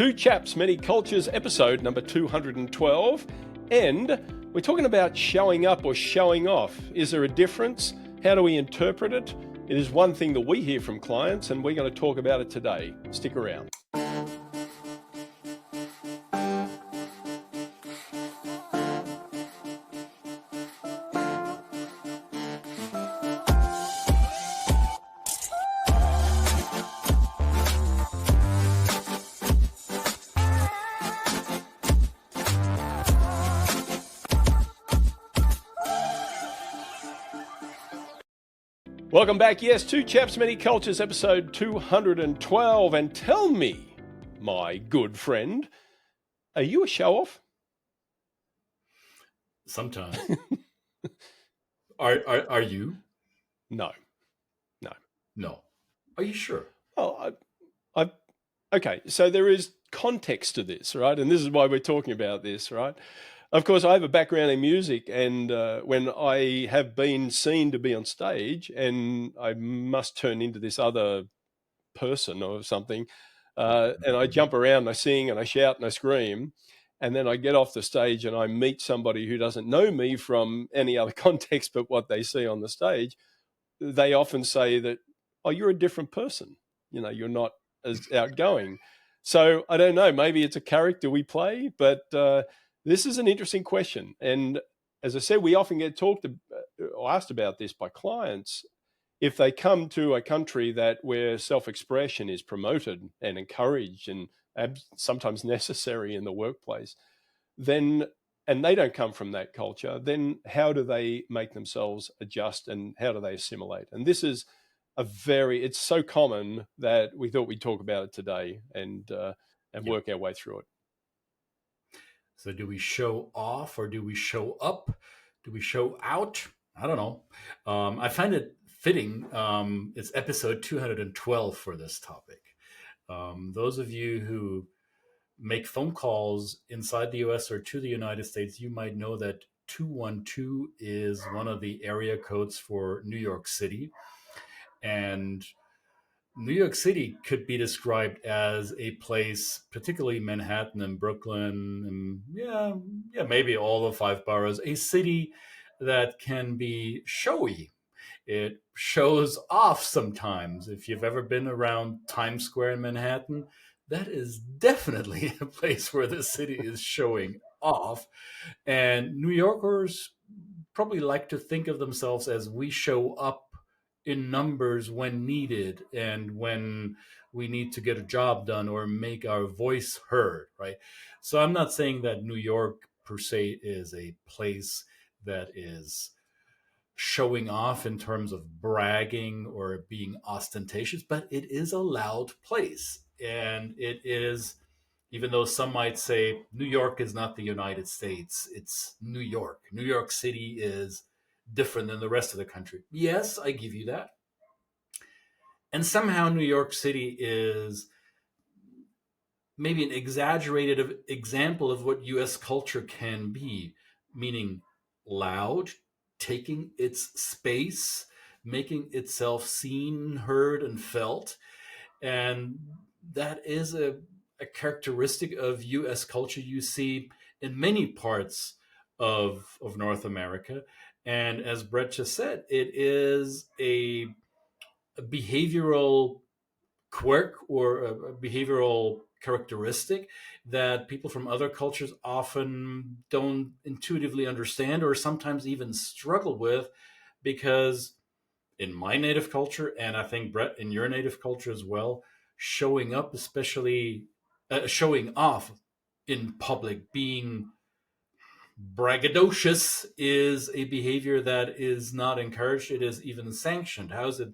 Two Chaps, Many Cultures, episode number 212. And we're talking about showing up or showing off. Is there a difference? How do we interpret it? It is one thing that we hear from clients, and we're going to talk about it today. Stick around. Welcome back. Yes, Two Chaps, Many Cultures, episode 212. And tell me, my good friend, are you a show-off? Sometimes. Are you? No. Are you sure? Oh, okay. So there is context to this, right? And this is why we're talking about this, right? Of course, I have a background in music, and when I have been seen to be on stage and I must turn into this other person or something, and I jump around and I sing and I shout and I scream, and then I get off the stage and I meet somebody who doesn't know me from any other context but what they see on the stage, they often say that, oh, you're a different person. You know, you're not as outgoing. So I don't know, maybe it's a character we play, but this is an interesting question. And as I said, we often get talked or asked about this by clients. If they come to a country where self-expression is promoted and encouraged and sometimes necessary in the workplace, and they don't come from that culture, then how do they make themselves adjust and how do they assimilate? And this is it's so common that we thought we'd talk about it today and work our way through it. So do we show off or do we show up? Do we show out? I don't know. I find it fitting. It's episode 212 for this topic. Those of you who make phone calls inside the US or to the United States, you might know that 212 is one of the area codes for New York City. And New York City could be described as a place, particularly Manhattan and Brooklyn, and maybe all the five boroughs, a city that can be showy. It shows off sometimes. If you've ever been around Times Square in Manhattan, that is definitely a place where the city is showing off. And New Yorkers probably like to think of themselves as we show up in numbers when needed and when we need to get a job done or make our voice heard, right? So I'm not saying that New York per se is a place that is showing off in terms of bragging or being ostentatious, but it is a loud place. And it is, even though some might say New York is not the United States, it's New York. New York City is different than the rest of the country. Yes, I give you that. And somehow New York City is maybe an exaggerated example of what US culture can be, meaning loud, taking its space, making itself seen, heard, and felt. And that is a characteristic of US culture you see in many parts of North America. And as Brett just said, it is a behavioral quirk or a behavioral characteristic that people from other cultures often don't intuitively understand or sometimes even struggle with, because in my native culture, and I think Brett in your native culture as well, showing up, especially showing off in public, being braggadocious, is a behavior that is not encouraged. It is even sanctioned. How is it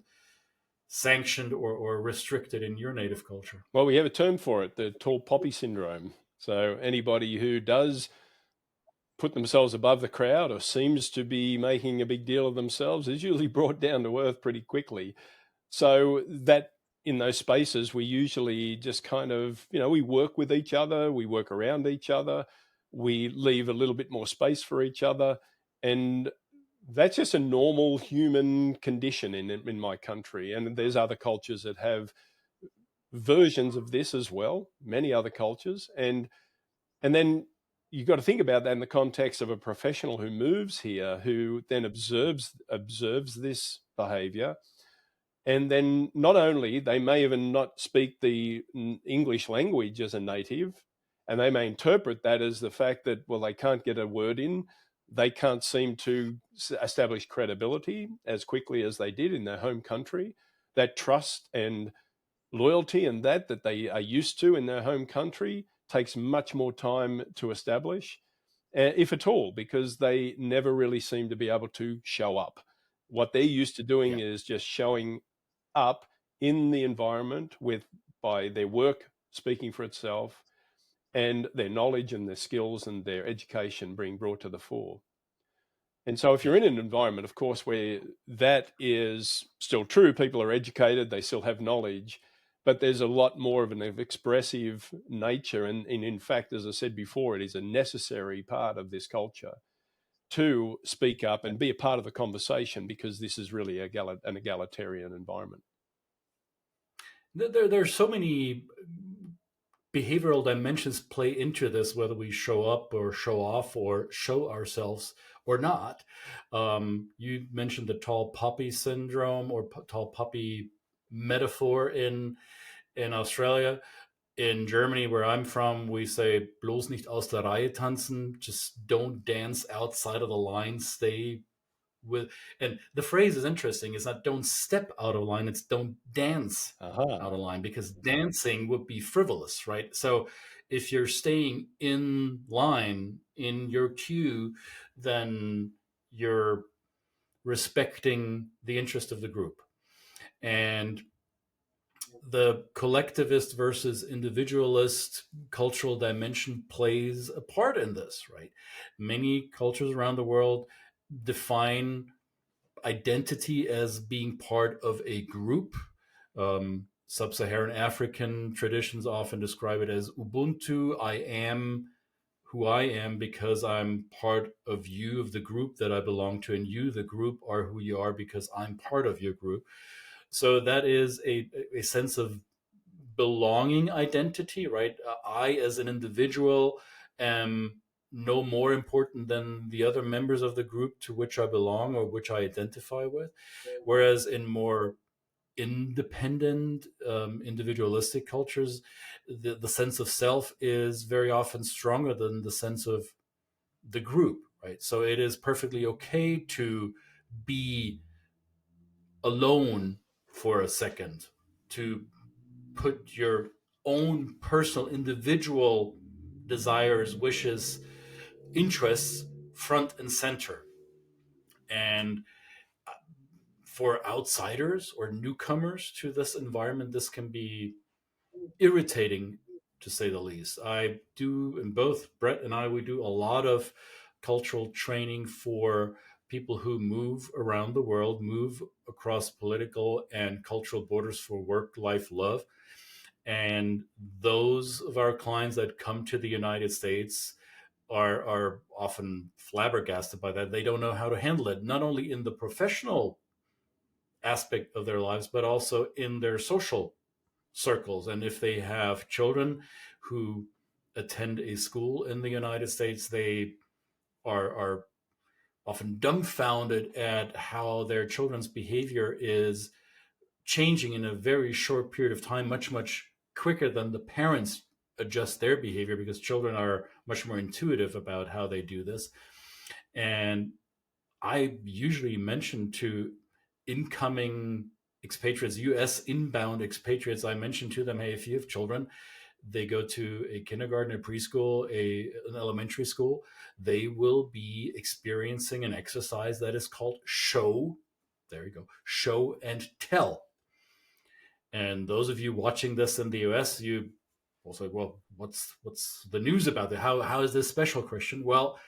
sanctioned or restricted in your native culture? Well, we have a term for it, the tall poppy syndrome. So anybody who does put themselves above the crowd or seems to be making a big deal of themselves is usually brought down to earth pretty quickly. So that in those spaces, we usually just kind of, we work with each other, we work around each other, we leave a little bit more space for each other. And that's just a normal human condition in my country. And there's other cultures that have versions of this as well, many other cultures. And then you've got to think about that in the context of a professional who moves here, who then observes this behavior. And then not only, they may even not speak the English language as a native, and they may interpret that as the fact that, well, they can't get a word in, they can't seem to establish credibility as quickly as they did in their home country. That trust and loyalty and that they are used to in their home country takes much more time to establish, if at all, because they never really seem to be able to show up. What they're used to doing is just showing up in the environment by their work speaking for itself, and their knowledge and their skills and their education being brought to the fore. And so if you're in an environment, of course, where that is still true, people are educated, they still have knowledge, but there's a lot more of an expressive nature. And in fact, as I said before, it is a necessary part of this culture to speak up and be a part of the conversation, because this is really an egalitarian environment. There's so many behavioral dimensions play into this, whether we show up or show off or show ourselves or not. You mentioned the tall poppy syndrome or tall poppy metaphor in Australia. In Germany, where I'm from, we say bloß nicht aus der Reihe tanzen, just don't dance outside of the line, stay with. And the phrase is interesting. It's not don't step out of line, it's don't dance out of line, because dancing would be frivolous, right? So if you're staying in line in your queue, then you're respecting the interest of the group. And the collectivist versus individualist cultural dimension plays a part in this, right? Many cultures around the world define identity as being part of a group. Sub-Saharan African traditions often describe it as Ubuntu. I am who I am because I'm part of you, of the group that I belong to, and you, the group, are who you are because I'm part of your group. So that is a sense of belonging identity, right? I, as an individual, am no more important than the other members of the group to which I belong or which I identify with. Whereas in more independent, individualistic cultures, the sense of self is very often stronger than the sense of the group, right? So it is perfectly okay to be alone for a second, to put your own personal individual desires, wishes, interests front and center. And for outsiders or newcomers to this environment, this can be irritating, to say the least. I do, and both Brett and I, we do a lot of cultural training for people who move around the world, move across political and cultural borders for work, life, love. And those of our clients that come to the United States are often flabbergasted by that. They don't know how to handle it, not only in the professional aspect of their lives, but also in their social circles. And if they have children who attend a school in the United States, they are often dumbfounded at how their children's behavior is changing in a very short period of time, much, much quicker than the parents adjust their behavior, because children are much more intuitive about how they do this. And I usually mention to incoming expatriates, US inbound expatriates, I mention to them, hey, if you have children, they go to a kindergarten, a preschool, an elementary school, they will be experiencing an exercise that is called show. There you go. Show and tell. And those of you watching this in the US, you will say, well, what's the news about that? How is this special, Christian? Well,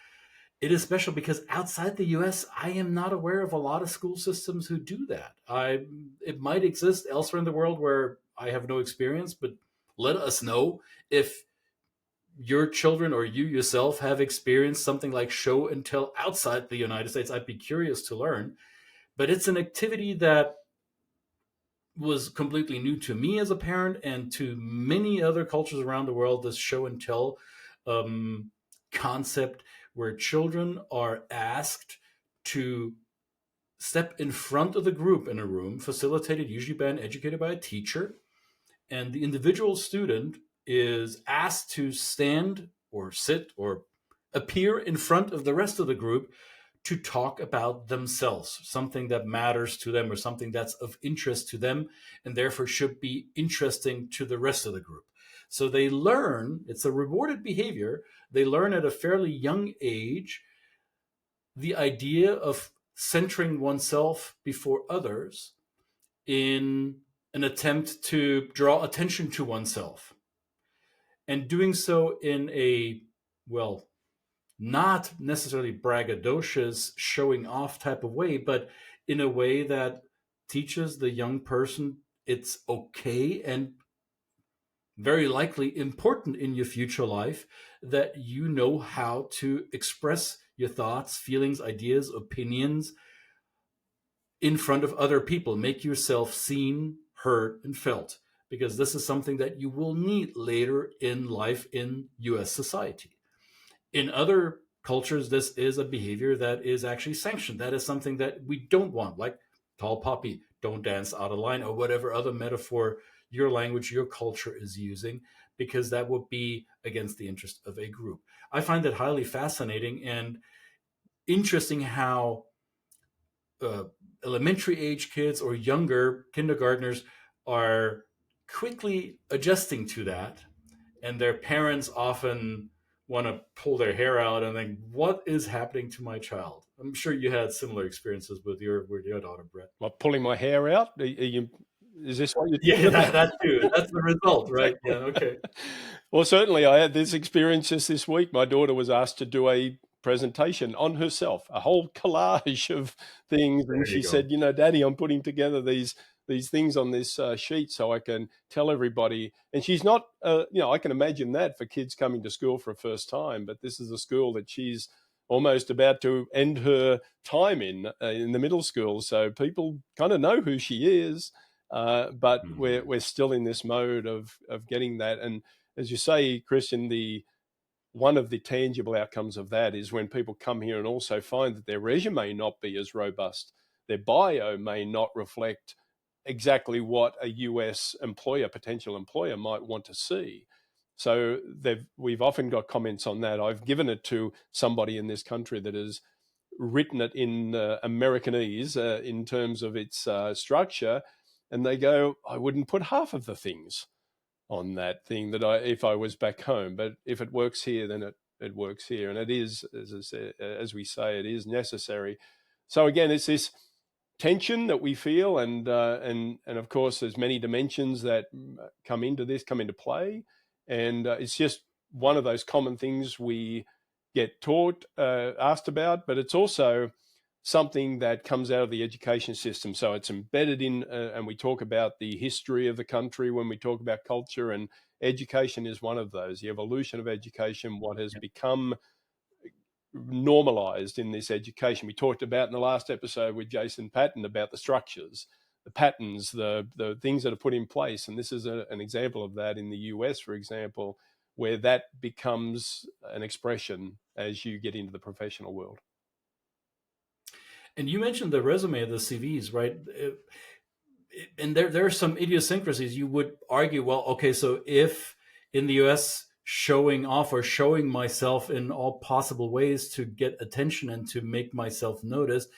it is special because outside the US, I am not aware of a lot of school systems who do that. It might exist elsewhere in the world where I have no experience, but let us know if your children or you yourself have experienced something like show and tell outside the United States. I'd be curious to learn. But it's an activity that was completely new to me as a parent and to many other cultures around the world, this show and tell concept where children are asked to step in front of the group in a room, facilitated usually by an educator, by a teacher, and the individual student is asked to stand or sit or appear in front of the rest of the group to talk about themselves, something that matters to them or something that's of interest to them and therefore should be interesting to the rest of the group. So they learn, it's a rewarded behavior, they learn at a fairly young age the idea of centering oneself before others in an attempt to draw attention to oneself, and doing so in a, well, not necessarily braggadocious, showing off type of way, but in a way that teaches the young person it's okay and very likely important in your future life that you know how to express your thoughts, feelings, ideas, opinions in front of other people. Make yourself seen, heard, and felt, because this is something that you will need later in life in US society. In other cultures, this is a behavior that is actually sanctioned. That is something that we don't want, like tall poppy, don't dance out of line, or whatever other metaphor your language, your culture is using, because that would be against the interest of a group. I find it highly fascinating and interesting how elementary age kids or younger kindergartners are quickly adjusting to that, and their parents often want to pull their hair out and think, what is happening to my child? I'm sure you had similar experiences with your daughter, Brett. Well, pulling my hair out? Is this what you're Yeah, talking about? that too. That's the result, right? Yeah, okay. Well, certainly I had this experience just this week. My daughter was asked to do a presentation on herself, a whole collage of things. And There she you go. said, Daddy, I'm putting together these things on this sheet so I can tell everybody. And she's not, I can imagine that for kids coming to school for a first time, but this is a school that she's almost about to end her time in the middle school. So people kind of know who she is, but we're still in this mode of getting that. And as you say, Christian, one of the tangible outcomes of that is when people come here and also find that their resume may not be as robust, their bio may not reflect exactly what a US potential employer might want to see. So we've often got comments on that. I've given it to somebody in this country that has written it in Americanese in terms of its structure, and they go, I wouldn't put half of the things on that thing that if I was back home, but if it works here, then it works here, and it is, as we say, it is necessary. So again, it's this tension that we feel, and of course, there's many dimensions that come into play, and it's just one of those common things we get taught, asked about, but it's also something that comes out of the education system. So it's embedded in, and we talk about the history of the country when we talk about culture, and education is one of those. The evolution of education, what has become normalized in this education. We talked about in the last episode with Jason Patton about the structures, the patterns, the things that are put in place. And this is an example of that in the US, for example, where that becomes an expression as you get into the professional world. And you mentioned the resume, the CVs, right? And there are some idiosyncrasies. You would argue, well, okay, so if in the US showing off or showing myself in all possible ways to get attention and to make myself noticed,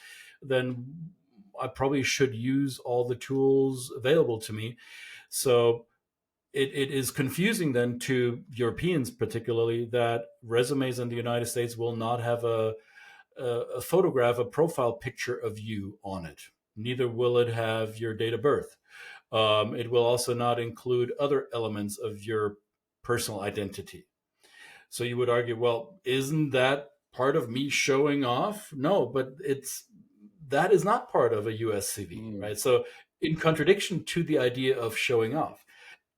then I probably should use all the tools available to me. So it is confusing then to Europeans particularly that resumes in the United States will not have a photograph, a profile picture of you on it. Neither will it have your date of birth. It will also not include other elements of your personal identity. So you would argue, well, isn't that part of me showing off? No, but that is not part of a US CV, right? So in contradiction to the idea of showing off.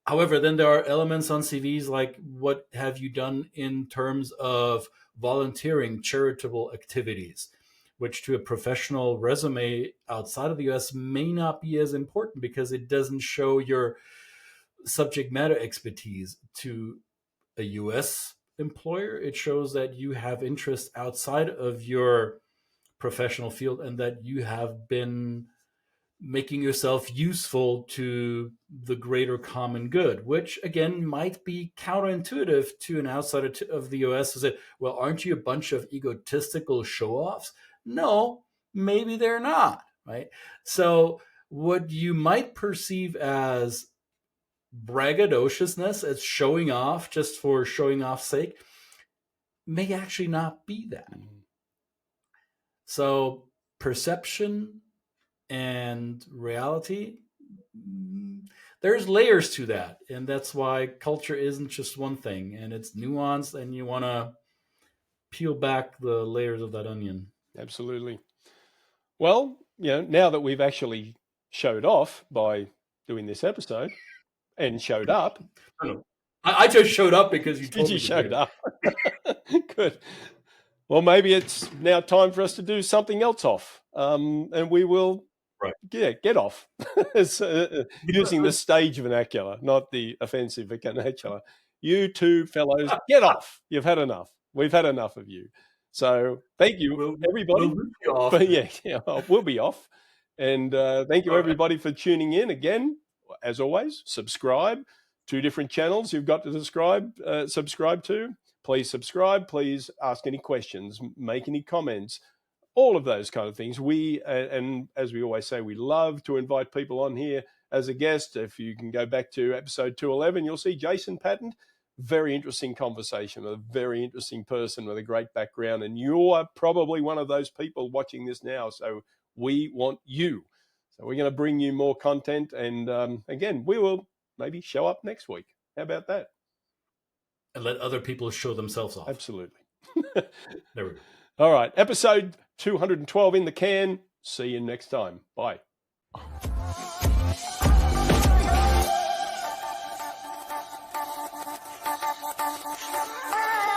However, then there are elements on CVs like, what have you done in terms of volunteering, charitable activities, which to a professional resume outside of the US may not be as important because it doesn't show your subject matter expertise. To a US employer, it shows that you have interest outside of your professional field and that you have been making yourself useful to the greater common good, which again might be counterintuitive to an outsider of the US who said, well, aren't you a bunch of egotistical show-offs? No, maybe they're not, right? So what you might perceive as braggadociousness, as showing off just for showing off's sake, may actually not be that. So perception and reality, there's layers to that. And that's why culture isn't just one thing, and it's nuanced, and you want to peel back the layers of that onion. Absolutely. Well, now that we've actually showed off by doing this episode and showed up. I just showed up because you told me. You showed up. Good. Well, maybe it's now time for us to do something else off. And we will get off. Using the stage vernacular, not the offensive vernacular. You two fellows, get off. You've had enough. We've had enough of you. So thank you, everybody. We'll be off. And thank you, everybody, for tuning in. Again, as always, subscribe. 2 different channels you've got to subscribe to. Please subscribe. Please ask any questions, make any comments, all of those kind of things. And as we always say, we love to invite people on here as a guest. If you can go back to episode 211, you'll see Jason Patton. Very interesting conversation with a very interesting person with a great background. And you're probably one of those people watching this now. So we want you. So we're going to bring you more content. And again, we will maybe show up next week. How about that? And let other people show themselves off. Absolutely. There we go. All right. Episode 212 in the can. See you next time. Bye. Ah!